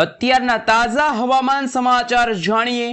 અત્યારના તાજા હવામાન સમાચાર જાણીએ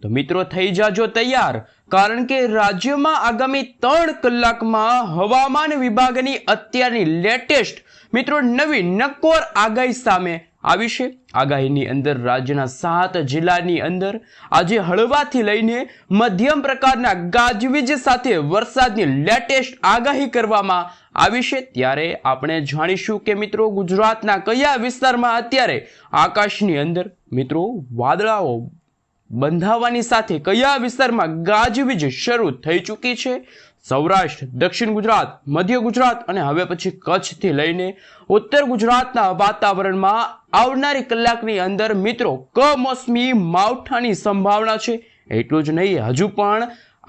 તો મિત્રો થઈ જાજો તૈયાર, કારણ કે રાજ્યમાં આગામી 3 કલાકમાં હવામાન વિભાગની અત્યારની લેટેસ્ટ મિત્રો નવી નક્કોર આગાહી સામે આવી છે। આગાહીની અંદર રાજ્યના 7 જિલ્લાની અંદર આજે હળવાથી લઈને મધ્યમ પ્રકારના ગાજવીજ સાથે વરસાદની લેટેસ્ટ આગાહી કરવામાં આવી છે। ત્યારે આપણે જાણીશું કે મિત્રો ગુજરાતના કયા વિસ્તારમાં અત્યારે આકાશની અંદર મિત્રો વાદળાઓ બંધાવાની સાથે કયા વિસ્તારમાં ગાજવીજ શરૂ થઈ ચૂકી છે। સૌરાષ્ટ્ર, દક્ષિણ ગુજરાત, મધ્ય ગુજરાત અને હવે પછી કચ્છથી લઈને ઉત્તર ગુજરાતના વાતાવરણમાં આવનારી કલાકની અંદર મિત્રો કમોસમી માવઠાની સંભાવના છે। એટલું જ નહીં, હજુ પણ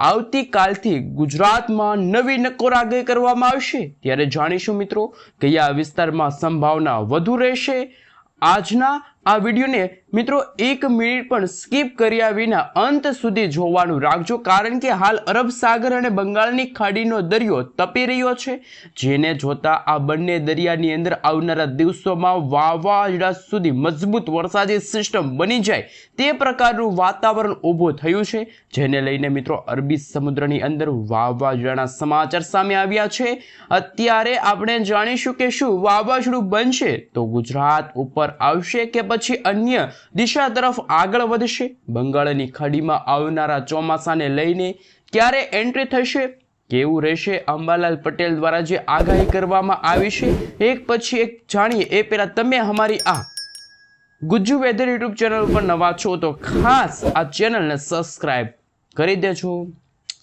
આવતીકાલથી ગુજરાતમાં નવી નક્કોર આગાહી કરવામાં આવશે। ત્યારે જાણીશું મિત્રો કયા વિસ્તારમાં સંભાવના વધુ રહેશે। આજના આ વિડીયોને મિત્રો 1 મિનિટ પણ સ્કીપ કર્યા વિના અંત સુધી જોવાનું રાખજો, કારણ કે હાલ અરબ સાગર અને બંગાળની ખાડીનો દરિયો તપી રહ્યો છે, જેને જોતા આ બંને દરિયાની અંદર આવનારા દિવસોમાં વાવાઝોડા સુધી મજબૂત વરસાદી સિસ્ટમ બની જાય તે પ્રકારનું વાતાવરણ ઊભું થયું છે, જેને લઈને મિત્રો અરબી સમુદ્રની અંદર વાવાઝોડાના સમાચાર સામે આવ્યા છે। અત્યારે આપણે જાણીશું કે શું વાવાઝોડું બનશે તો ગુજરાત ઉપર આવશે કે પછી અન્ય દિશા તરફ આગળ વધશે। બંગાળની ખાડીમાં આવનારા ચોમાસાને લઈને ક્યારે એન્ટ્રી થશે, કેવું રહેશે, અંબાલાલ પટેલ દ્વારા જે આગાહી કરવામાં આવી છે એક પછી એક જાણીએ। એ પહેલા તમે અમારી આ ગુજ્જુ વેધર યુટ્યુબ ચેનલ ઉપર નવા છો તો ખાસ આ ચેનલને સબસ્ક્રાઇબ કરી દેજો।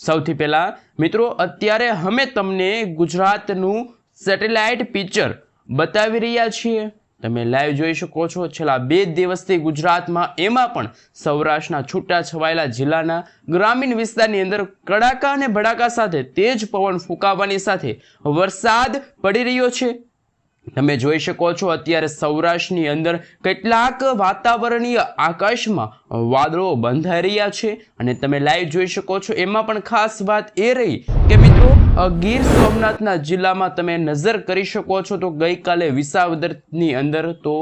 સૌથી પહેલા મિત્રો અત્યારે અમે તમને ગુજરાતનું સેટેલાઇટ પિક્ચર બતાવી રહ્યા છીએ। તમે લાઈવ જોઈ શકો છો છેલ્લા 2 દિવસથી ગુજરાતમાં, એમાં પણ સૌરાષ્ટ્રના છૂટા છવાયેલા જિલ્લાના ગ્રામીણ વિસ્તારની અંદર કડાકા અને ભડાકા સાથે તેજ પવન ફૂંકાવાની સાથે વરસાદ પડી રહ્યો છે। તમે જોઈ શકો છો અત્યારે સૌરાષ્ટ્રની અંદર કેટલાક વાતાવરણીય આકાશમાં વાદળો બંધાઈ રહ્યા છે અને તમે લાઈવ જોઈ શકો છો। એમાં પણ ખાસ વાત એ રહી કે મિત્રો ગીર સોમનાથના જિલ્લામાં તમે નજર કરી શકો છો તો ગઈકાલે વિસાવદરની અંદર તો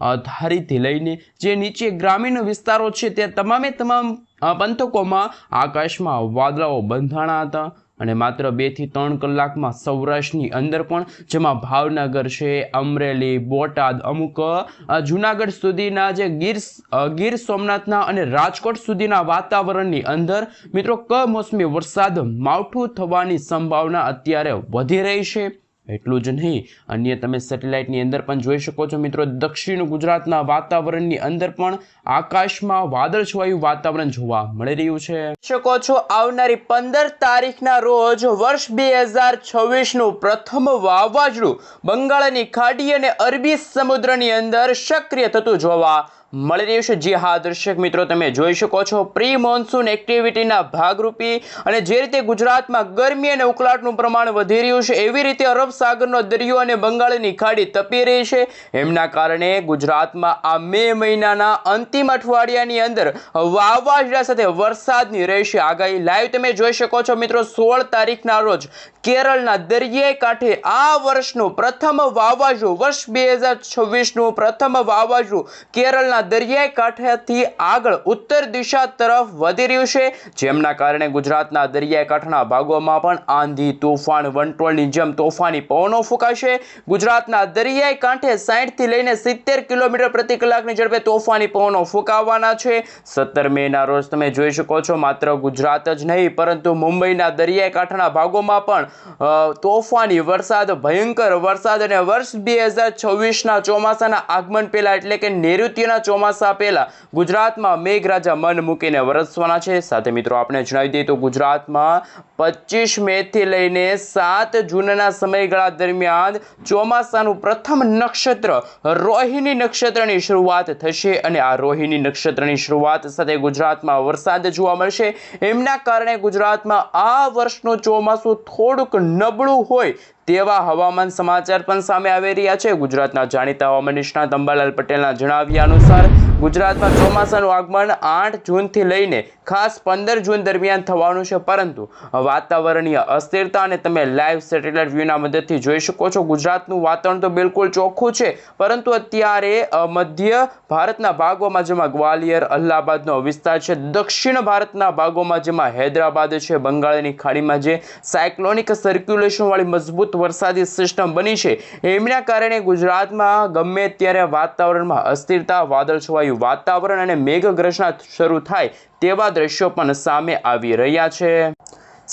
ધારીથી લઈને જે નીચે ગ્રામીણ વિસ્તારો છે તે તમામે તમામ પંથકોમાં આકાશમાં વાદળાઓ બંધાણા હતા અને માત્ર 2 થી 3 કલાકમાં સૌરાષ્ટ્રની અંદર પણ, જેમાં ભાવનગર છે, અમરેલી, બોટાદ, અમુક જુનાગઢ સુધીના જે ગીર સોમનાથના અને રાજકોટ સુધીના વાતાવરણની અંદર મિત્રો કમોસમી વરસાદ માવઠું થવાની સંભાવના અત્યારે વધી રહી છે। એટલું જ નહીં, અન્ય તમે સેટેલાઇટની અંદર પણ જોઈ શકો છો મિત્રો દક્ષિણ ગુજરાતના વાતાવરણની અંદર પણ આકાશમાં વાદળછવાયું વાતાવરણ જોવા મળી રહ્યું છે। શકો છો આવનારી 15 તારીખના રોજ વર્ષ 2026નું પ્રથમ વાવાઝોડું બંગાળની ખાડી અને અરબી સમુદ્રની અંદર સક્રિય થતું જોવા મળી રહ્યું છે। જી હા દર્શક મિત્રો, તમે જોઈ શકો છો પ્રી મોન્સૂન એક્ટિવિટીના ભાગરૂપે અને જે રીતે ગુજરાતમાં ગરમી અને ઉકળાટનું પ્રમાણ વધી રહ્યું છે, એવી રીતે અરબ સાગરનો દરિયો અને બંગાળની ખાડી તપી રહી છે। એમના કારણે ગુજરાતમાં આ મે મહિનાના અંતિમ અઠવાડિયાની અંદર વાવાઝોડા સાથે વરસાદની રહેશે આગાહી। લાઈવ તમે જોઈ શકો છો મિત્રો 16 તારીખના રોજ કેરળના દરિયાઈ કાંઠે આ વર્ષનું પ્રથમ વાવાઝોડું, વર્ષ 2026નું પ્રથમ વાવાઝોડું કેરળના દરિયાઈ કાંઠેથી આગળ ઉત્તર દિશા તરફ વધી રહ્યું છે, જેમના કારણે ગુજરાતના દરિયાઈ કાંઠાના ભાગોમાં પણ આંધી, તોફાન, વંટોળની જેમ તોફાની પવનો ફૂંકાશે। ગુજરાતના દરિયાઈ કાંઠે 60 થી લઈને 70 કિલોમીટર પ્રતિ કલાકની ઝડપે તોફાની પવનો ફૂંકાવાના છે। 17 મેના રોજ તમે જોઈ શકો છો માત્ર ગુજરાત જ નહીં પરંતુ મુંબઈના દરિયાઈ કાંઠાના ભાગોમાં પણ તોફાની વરસાદ, ભયંકર વરસાદ અને વર્ષ 2026ના ચોમાસાના આગમન પહેલા એટલે કે નૈઋત્યના ચોમાસા પહેલા ગુજરાતમાં મેઘરાજા મન મૂકીને વરસવાના છે। સાથે મિત્રો આપણે જણાવી દઈએ તો ગુજરાતમાં 25 મે થી લઈને 7 જૂનના સમયગાળા દરમિયાન ચોમાસાનું પ્રથમ નક્ષત્ર રોહિણી નક્ષત્રની શરૂઆત થશે અને આ રોહિણી નક્ષત્રની શરૂઆત સાથે ગુજરાતમાં વરસાદ જોવા મળશે। એમના કારણે ગુજરાતમાં આ વર્ષનું ચોમાસું થોડુંક નબળું હોય તેવા હવામાન સમાચાર પણ સામે આવી રહ્યા છે। ગુજરાતના જાણીતા હવામાન નિષ્ણાત અંબાલાલ પટેલના જણાવ્યા અનુસાર ગુજરાતમાં ચોમાસાનું આગમન 8 જૂનથી લઈને ખાસ 15 જૂન દરમિયાન થવાનું છે, પરંતુ વાતાવરણીય અસ્થિરતા અને તમે લાઈવ સેટેલાઇટ વ્યૂના મદદથી જોઈ શકો છો ગુજરાતનું વાતાવરણ તો બિલકુલ ચોખ્ખું છે, પરંતુ અત્યારે મધ્ય ભારતના ભાગોમાં જેમાં ગ્વાલિયર અલ્હાબાદનો વિસ્તાર છે, દક્ષિણ ભારતના ભાગોમાં જેમાં હૈદરાબાદ છે, બંગાળની ખાડીમાં જે સાયક્લોનિક સર્ક્યુલેશનવાળી મજબૂત વરસાદી સિસ્ટમ બની છે, એમના કારણે ગુજરાતમાં ગમે ત્યારે વાતાવરણમાં અસ્થિરતા, વાદળછવાયું વાતાવરણ અને મેઘગર્જના શરૂ થાય તેવા દ્રશ્યો પણ સામે આવી રહ્યા છે।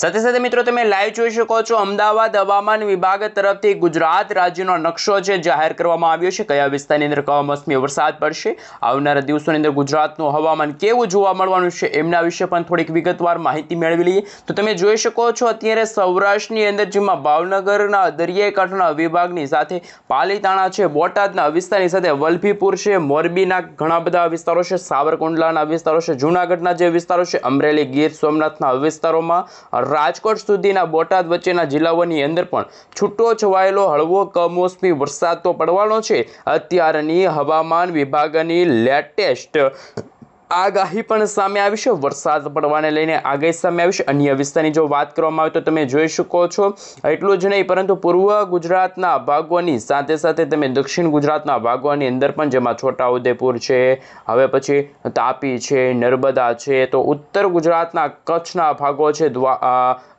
સાથે સાથે મિત્રો તમે લાઈવ જોઈ શકો છો અમદાવાદ હવામાન વિભાગ તરફથી ગુજરાત રાજ્યનો નકશો છે જાહેર કરવામાં આવ્યો છે, કયા વિસ્તારની અંદર કમોસમી વરસાદ પડશે, આવનારા દિવસોની અંદર ગુજરાતનું હવામાન કેવું જોવા મળવાનું છે એમના વિશે પણ થોડીક વિગતવાર માહિતી મેળવી લઈએ। તો તમે જોઈ શકો છો અત્યારે સૌરાષ્ટ્રની અંદર જેમાં ભાવનગરના દરિયાઈ કાંઠાના વિભાગની સાથે પાલીતાણા છે, બોટાદના વિસ્તારની સાથે વલભીપુર છે, મોરબીના ઘણા બધા વિસ્તારો છે, સાવરકુંડલાના વિસ્તારો છે, જૂનાગઢના જે વિસ્તારો છે, અમરેલી ગીર સોમનાથના વિસ્તારોમાં, રાજકોટ સુધીના બોટાદ વચ્ચેના જિલ્લાઓની અંદર પણ છૂટો છવાયેલો હળવો કમોસમી વરસાદ તો પડવાનો છે। અત્યારની હવામાન વિભાગની લેટેસ્ટ આગાહી પણ સામે આવી છે, વરસાદ પડવાને લઈને આગાહી સામે આવી છે। અન્ય વિસ્તારની જો વાત કરવામાં આવે તો તમે જોઈ શકો છો એટલું જ નહીં પરંતુ પૂર્વ ગુજરાતના ભાગોની સાથે સાથે તમે દક્ષિણ ગુજરાતના ભાગોની અંદર પણ જેમાં છોટાઉદેપુર છે, હવે પછી તાપી છે, નર્મદા છે, તો ઉત્તર ગુજરાતના કચ્છના ભાગો છે,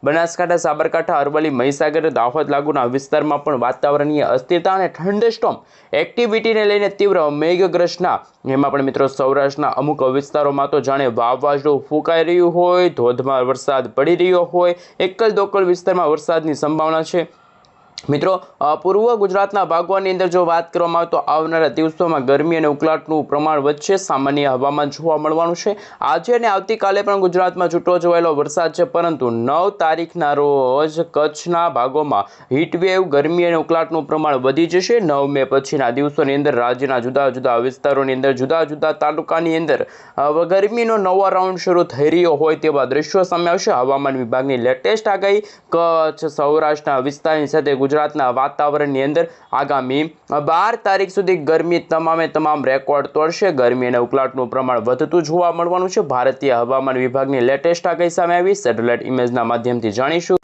બનાસકાંઠા, સાબરકાંઠા, અરવલ્લી, મહીસાગર, દાહોદ લાગુના વિસ્તારમાં પણ વાતાવરણીય અસ્થિરતા અને થંડરસ્ટોર્મ એક્ટિવિટીને લઈને તીવ્ર મેઘગર્જના, એમાં પણ મિત્રો સૌરાષ્ટ્રના અમુક વિસ્તારોમાં તો જાણે વાવાઝોડું ફૂંકાઈ રહ્યું હોય, ધોધમાર વરસાદ પડી રહ્યો હોય, એકલ દોકલ વિસ્તારમાં વરસાદની સંભાવના છે। મિત્રો પૂર્વ ગુજરાતના ભાગોની અંદર જો વાત કરવામાં આવે તો આવનારા દિવસોમાં ગરમી અને ઉકળાટનું પ્રમાણ વધશે, સામાન્ય હવામાન જોવા મળવાનું છે। આજે અને આવતીકાલે પણ ગુજરાતમાં છૂટો છવાયેલો વરસાદ છે, પરંતુ 9 તારીખના રોજ કચ્છના ભાગોમાં હીટવેવ, ગરમી અને ઉકળાટનું પ્રમાણ વધી જશે। 9 મે પછીના દિવસોની અંદર રાજ્યના જુદા જુદા વિસ્તારોની અંદર જુદા જુદા તાલુકાની અંદર ગરમીનો નવો રાઉન્ડ શરૂ થઈ રહ્યો હોય તેવા દ્રશ્યો સામે આવશે। હવામાન વિભાગની લેટેસ્ટ આગાહી કચ્છ, સૌરાષ્ટ્રના વિસ્તારની સાથે ગુજરાતના વાતાવરણની અંદર આગામી 12 તારીખ સુધી ગરમી તમામ રેકોર્ડ તોડશે, ગરમી અને ઉકળાટનું પ્રમાણ વધતું જોવા મળવાનું છે। ભારતીય હવામાન વિભાગની લેટેસ્ટ આગાહી સામે આવી, સેટેલાઇટ ઇમેજના માધ્યમથી જાણીશું।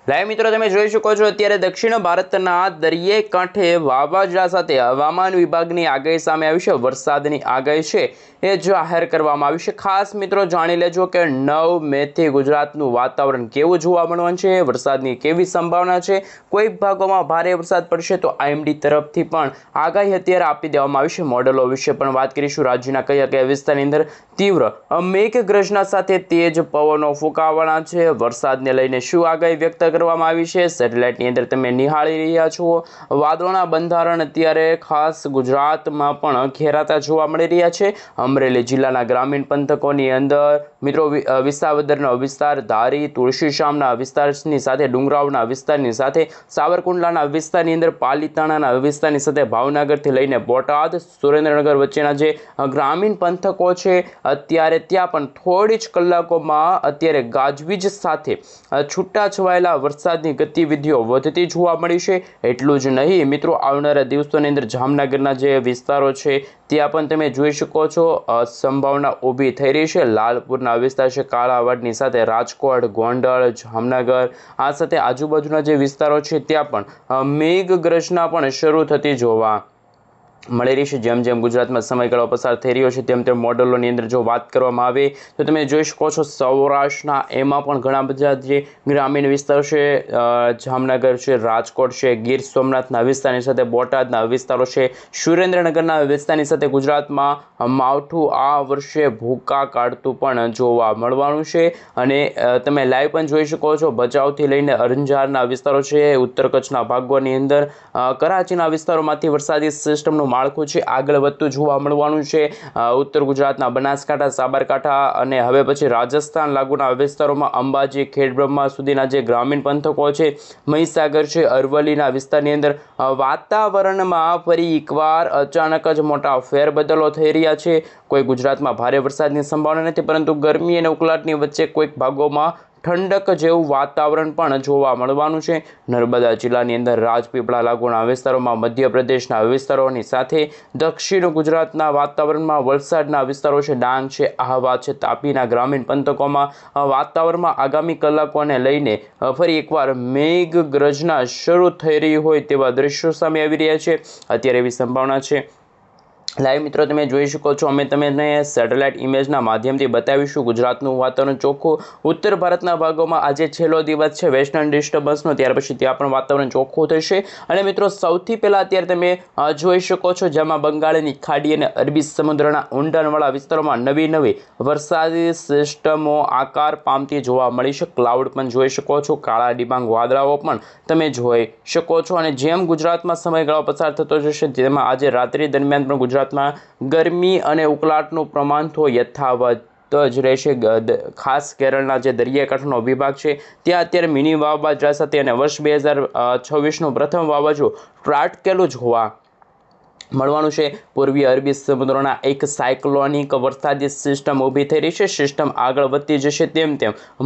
લાઈવ મિત્રો તમે જોઈ શકો છો અત્યારે દક્ષિણ ભારતના દરિયાઈ કાંઠે વાવાઝોડા સાથે હવામાન વિભાગની આગાહી સામે આવી છે, વરસાદની આગાહી છે એ જાહેર કરવામાં આવી છે। ખાસ મિત્રો જાણી લેજો કે 9 મેથી ગુજરાતનું વાતાવરણ કેવું જોવા મળવાનું છે, વરસાદની કેવી સંભાવના છે, કોઈ ભાગોમાં ભારે વરસાદ પડશે તો આઈએમડી તરફથી પણ આગાહી અત્યારે આપી દેવામાં આવી છે। મોડેલો વિશે પણ વાત કરીશું, રાજ્યના કયા કયા વિસ્તારની અંદર તીવ્ર મેઘગર્જના સાથે તેજ પવનો ફૂંકાવાના છે, વરસાદને લઈને શું આગાહી વ્યક્ત કરવામાં આવી છે, સેટેલાઇટની અંદર તમે નિહાળી રહ્યા છો। વાદળોના બંધારણ અત્યારે ખાસ ગુજરાતમાં પણ ઘેરાતા જોવા મળી રહ્યા છે। અમરેલી જિલ્લાના ગ્રામીણ પંથકોની અંદર મિત્રો વિસાવદરનો વિસ્તાર, ધારી, તુલસીશ્યામના વિસ્તારની સાથે ડુંગરાવના વિસ્તારની સાથે સાવરકુંડલાના વિસ્તારની અંદર, પાલીતાણાના વિસ્તારની સાથે ભાવનગરથી લઈને બોટાદ, સુરેન્દ્રનગર વચ્ચેના જે ગ્રામીણ પંથકો છે અત્યારે ત્યાં પણ થોડી જ કલાકોમાં અત્યારે ગાજવીજ સાથે છૂટા છવાયેલા વરસાદની ગતિવિધિઓ વધતી જોવા મળી છે। એટલું જ નહીં મિત્રો આવનારા દિવસોની અંદર જામનગરના જે વિસ્તારો છે ત્યાં પણ તમે જોઈ શકો છો સંભાવના ઊભી થઈ રહી છે। લાલપુરના વિસ્તાર છે, કાલાવાડની સાથે રાજકોટ, ગોંડલ, જામનગર આ સાથે આજુબાજુના જે વિસ્તારો છે ત્યાં પણ મેઘગર્જના પણ શરૂ થતી જોવા મળી રહી છે। જેમ જેમ ગુજરાતમાં સમયગાળો પસાર થઈ રહ્યો છે તેમ તેમ મોડલોની અંદર જો વાત કરવામાં આવે તો તમે જોઈ શકો છો સૌરાષ્ટ્રના એમાં પણ ઘણા બધા જે ગ્રામીણ વિસ્તારો છે, જામનગર છે, રાજકોટ છે, ગીર સોમનાથના વિસ્તારની સાથે બોટાદના વિસ્તારો છે, સુરેન્દ્રનગરના વિસ્તારની સાથે ગુજરાતમાં માવઠું આ વર્ષે ભૂકા કાઢતું પણ જોવા મળવાનું છે। અને તમે લાઈવ પણ જોઈ શકો છો ભચાઉથી લઈને અંજારના વિસ્તારો છે, ઉત્તર કચ્છના ભાગોની અંદર કરાચીના વિસ્તારોમાંથી વરસાદી સિસ્ટમનું માળખું છે આગળ વધતું જોવા મળવાનું છે। ઉત્તર ગુજરાતના બનાસકાંઠા, સાબરકાંઠા અને હવે પછી રાજસ્થાન લાગુના વિસ્તારોમાં અંબાજી, ખેડબ્રહ્મા સુધીના જે ગ્રામીણ પંથકો છે, મહીસાગર છે, અરવલ્લીના વિસ્તારની અંદર વાતાવરણમાં ફરી એકવાર અચાનક જ મોટા ફેરબદલો થઈ રહ્યા છે। કોઈ ગુજરાતમાં ભારે વરસાદની સંભાવના નથી, પરંતુ ગરમી અને ઉકળાટની વચ્ચે કોઈક ભાગોમાં ઠંડક જેવું વાતાવરણ પણ જોવા મળવાનું છે। નર્મદા જિલ્લાની અંદર રાજપીપળા લાગુના વિસ્તારોમાં, મધ્યપ્રદેશના વિસ્તારોની સાથે દક્ષિણ ગુજરાતના વાતાવરણમાં, વલસાડના વિસ્તારો છે, ડાંગ છે, આહવા છે, તાપીના ગ્રામીણ પંથકોમાં વાતાવરણમાં આગામી કલાકોને લઈને ફરી એકવાર મેઘગર્જના શરૂ થઈ રહી હોય તેવા દ્રશ્યો સામે આવી રહ્યા છે। અત્યારે એવી સંભાવના છે। લાઈવ મિત્રો તમે જોઈ શકો છો, અમે તમને સેટેલાઇટ ઇમેજના માધ્યમથી બતાવીશું ગુજરાતનું વાતાવરણ ચોખ્ખું। ઉત્તર ભારતના ભાગોમાં આજે છેલ્લો દિવસ છે વેસ્ટર્ન ડિસ્ટર્બન્સનો, ત્યાર પછી ત્યાં પણ વાતાવરણ ચોખ્ખું થશે। અને મિત્રો સૌથી પહેલાં અત્યારે તમે જોઈ શકો છો, જેમાં બંગાળની ખાડી અને અરબી સમુદ્રના ઊંડાણવાળા વિસ્તારોમાં નવી વરસાદી સિસ્ટમો આકાર પામતી જોવા મળી છે। ક્લાઉડ પણ જોઈ શકો છો, કાળા ડિબાંગ વાદળાઓ પણ તમે જોઈ શકો છો। અને જેમ ગુજરાતમાં સમયગાળો પસાર થતો જશે, જેમાં આજે રાત્રિ દરમિયાન પણ ગુજરાતમાં ગરમી અને ઉકળાટનું પ્રમાણ તો યથાવત જ રહેશે। ખાસ કેરળના જે દરિયાકાંઠાનો વિભાગ છે ત્યાં અત્યારે મિની વાવાઝોડા સાથે અને વર્ષ 2026નું પ્રથમ વાવાઝોડું ત્રાટકેલું જોવા મળવાનું છે। પૂર્વીય અરબી સમુદ્રના એક સાયક્લોનિક વરસાદી સિસ્ટમ ઊભી થઈ રહી છે। સિસ્ટમ આગળ વધતી જશે તેમ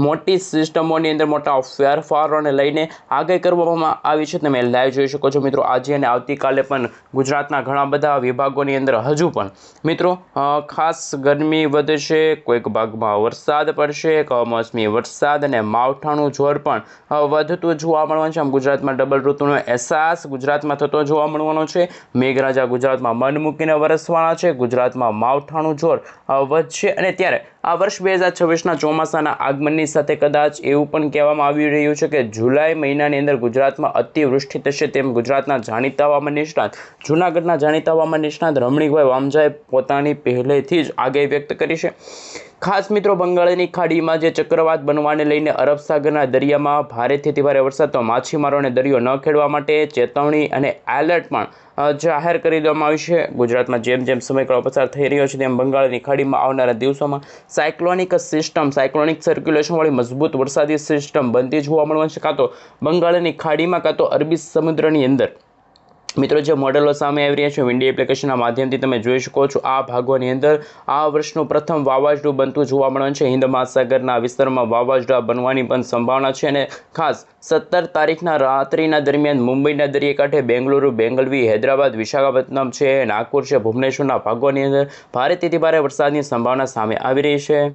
મોટી સિસ્ટમોની અંદર મોટા ફેરફારોને લઈને આગાહી કરવામાં આવી છે। તમે લાઈવ જોઈ શકો છો મિત્રો, આજે અને આવતીકાલે પણ ગુજરાતના ઘણા બધા વિભાગોની અંદર હજુ પણ મિત્રો ખાસ ગરમી વધશે, કોઈક ભાગમાં વરસાદ પડશે, કમોસમી વરસાદ અને માવઠાનું જોર પણ વધતું જોવા મળવાનું છે। આમ ગુજરાતમાં ડબલ ઋતુનો અહેસાસ ગુજરાતમાં થતો જોવા મળવાનો છે। મેઘરાજા ગુજરાતમાં મન મૂકીને વરસવાના છે। ગુજરાતમાં માવઠાનું જોર વધશે અને ત્યારે આ વર્ષ 2026ના ચોમાસાના આગમનની સાથે કદાચ એવું પણ કહેવામાં આવી રહ્યું છે કે જુલાઈ મહિનાની અંદર ગુજરાતમાં અતિવૃષ્ટિ થશે, તેમ ગુજરાતના જાણીતા હવામાન નિષ્ણાત, જૂનાગઢના જાણીતા હવામાન નિષ્ણાત રમણીકભાઈ વામજાએ પોતાની પહેલેથી જ આગાહી વ્યક્ત કરી છે। ખાસ મિત્રો બંગાળની ખાડીમાં જે ચક્રવાત બનવાને લઈને અરબ સાગરના દરિયામાં ભારેથી અતિભારે વરસાદ, તો માછીમારોને દરિયો ન ખેડવા માટે ચેતવણી અને એલર્ટ પણ જાહેર કરી દેવામાં આવી છે। ગુજરાતમાં જેમ જેમ સમયગાળો પસાર થઈ રહ્યો છે તેમ બંગાળની ખાડીમાં આવનારા દિવસોમાં સાયક્લોનિક સર્ક્યુલેશનવાળી મજબૂત વરસાદી સિસ્ટમ બનતી જોવા મળવાની છે, કાં તો બંગાળની ખાડીમાં કાં તો અરબી સમુદ્રની અંદર। મિત્રો જે મોડેલો સામે આવી રહ્યા છે વિન્ડી એપ્લિકેશનના માધ્યમથી તમે જોઈ શકો છો, આ ભાગોની અંદર આ વર્ષનું પ્રથમ વાવાઝોડું બનતું જોવા મળવાનું છે। હિન્દ મહાસાગરના વિસ્તારમાં વાવાઝોડા બનવાની પણ સંભાવના છે અને ખાસ 17 તારીખના રાત્રિના દરમિયાન મુંબઈના દરિયાકાંઠે, બેંગલુરુ, બેંગલવી, હૈદરાબાદ, વિશાખાપટ્ટનમ છે, નાગપુર છે, ભુવનેશ્વરના ભાગોની અંદર ભારેથી ભારે વરસાદની સંભાવના સામે આવી રહી છે।